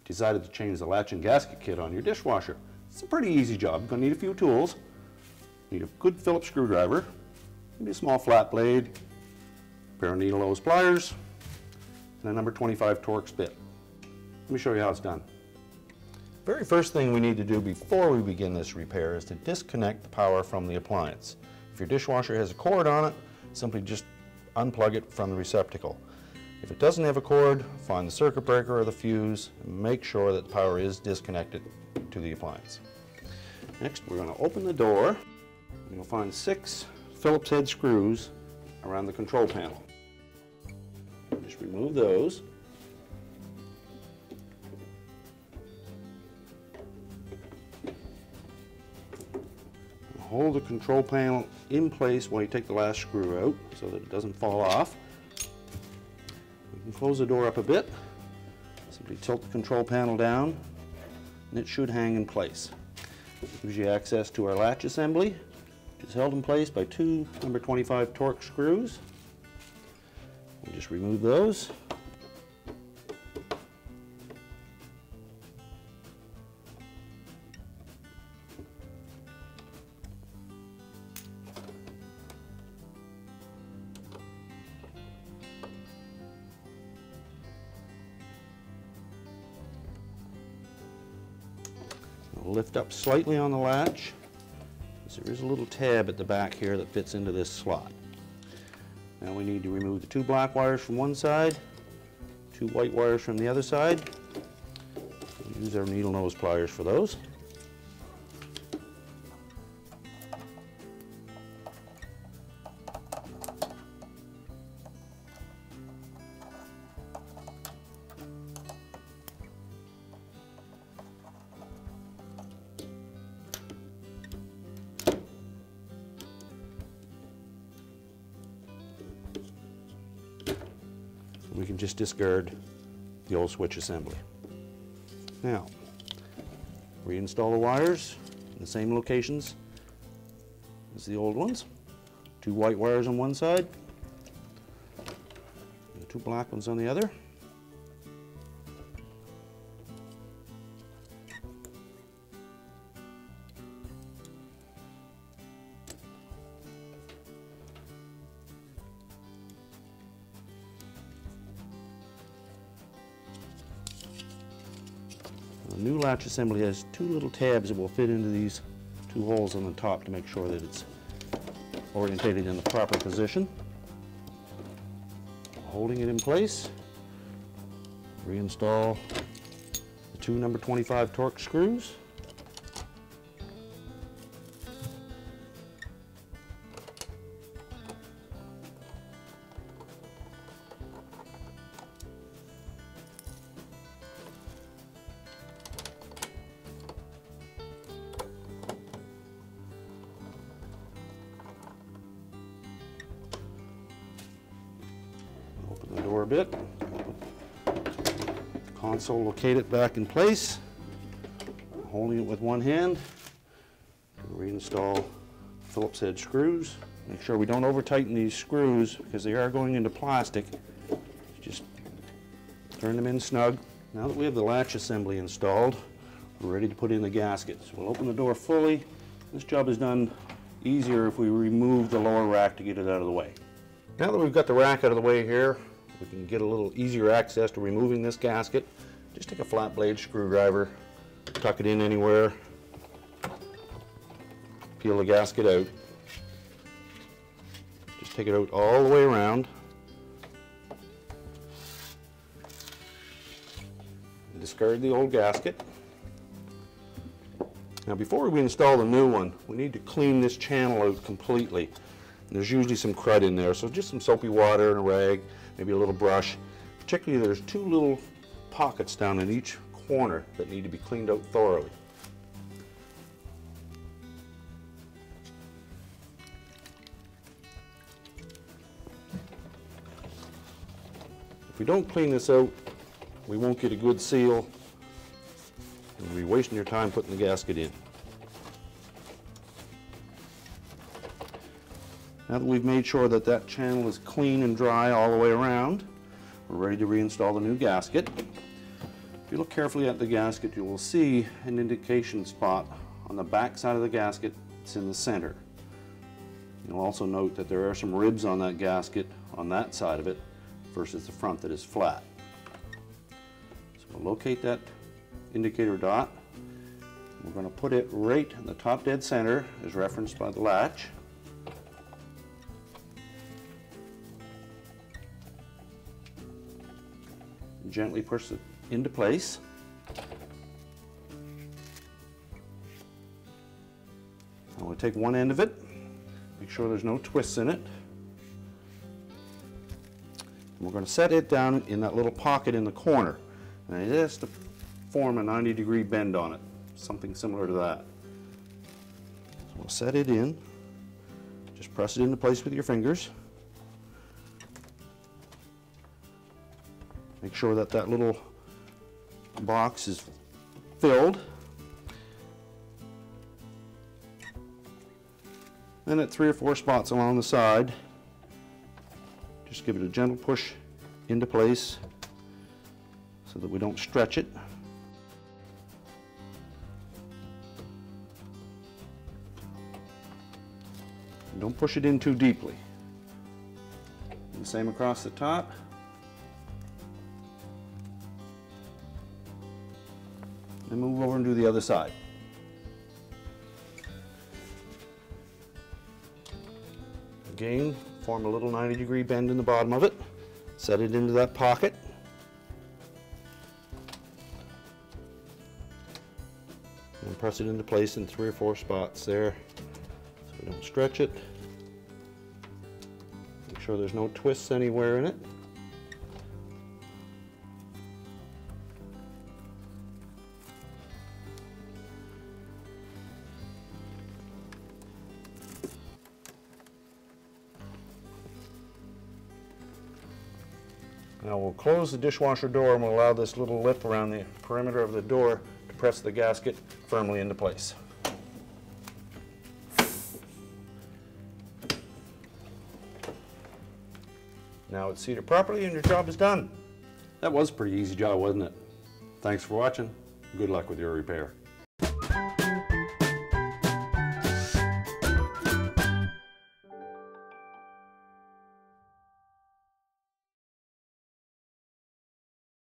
decided to change the latch and gasket kit on your dishwasher. It's a pretty easy job. You're going to need a few tools. You need a good Phillips screwdriver, maybe a small flat blade, a pair of needle nose pliers, and a number 25 Torx bit. Let me show you how it's done. Very first thing we need to do before we begin this repair is to disconnect the power from the appliance. If your dishwasher has a cord on it, simply just unplug it from the receptacle. If it doesn't have a cord, find the circuit breaker or the fuse and make sure that the power is disconnected to the appliance. Next, we're going to open the door. You'll find 6 Phillips head screws around the control panel. Just remove those. Hold the control panel in place while you take the last screw out so that it doesn't fall off. You can close the door up a bit. Simply tilt the control panel down and it should hang in place. It gives you access to our latch assembly, which is held in place by 2 number 25 Torx screws. We'll just remove those. Lift up slightly on the latch, because there is a little tab at the back here that fits into this slot. Now we need to remove the 2 black wires from one side, 2 white wires from the other side. We'll use our needle nose pliers for those. We can just discard the old switch assembly. Now, reinstall the wires in the same locations as the old ones. 2 white wires on one side, and 2 black ones on the other. The new latch assembly has 2 little tabs that will fit into these 2 holes on the top to make sure that it's orientated in the proper position. Holding it in place, reinstall the 2 number 25 Torx screws. Open the door a bit. Console, locate it back in place. Holding it with one hand. Reinstall Phillips head screws. Make sure we don't over tighten these screws because they are going into plastic. Just turn them in snug. Now that we have the latch assembly installed, we're ready to put in the gasket. So we'll open the door fully. This job is done easier if we remove the lower rack to get it out of the way. Now that we've got the rack out of the way here, we can get a little easier access to removing this gasket. Just take a flat blade screwdriver, tuck it in anywhere, peel the gasket out. Just take it out all the way around. And discard the old gasket. Now before we install the new one, we need to clean this channel out completely. There's usually some crud in there, so just some soapy water and a rag, maybe a little brush. Particularly there's 2 little pockets down in each corner that need to be cleaned out thoroughly. If we don't clean this out, we won't get a good seal, and we'll be wasting your time putting the gasket in. Now that we've made sure that that channel is clean and dry all the way around, we're ready to reinstall the new gasket. If you look carefully at the gasket, you will see an indication spot on the back side of the gasket. It's in the center. You'll also note that there are some ribs on that gasket on that side of it versus the front that is flat. So we'll locate that indicator dot. We're going to put it right in the top dead center as referenced by the latch. Gently push it into place. I'm going to take one end of it, make sure there's no twists in it. And we're going to set it down in that little pocket in the corner. And it has to form a 90-degree bend on it, something similar to that. So we'll set it in. Just press it into place with your fingers. Make sure that that little box is filled. Then at 3 or 4 spots along the side, just give it a gentle push into place so that we don't stretch it. And don't push it in too deeply. And the same across the top. Then move over and do the other side. Again, form a little 90-degree bend in the bottom of it. Set it into that pocket. And press it into place in 3 or 4 spots there so we don't stretch it. Make sure there's no twists anywhere in it. Now we'll close the dishwasher door and we'll allow this little lip around the perimeter of the door to press the gasket firmly into place. Now it's seated properly and your job is done. That was a pretty easy job, wasn't it? Thanks for watching. Good luck with your repair.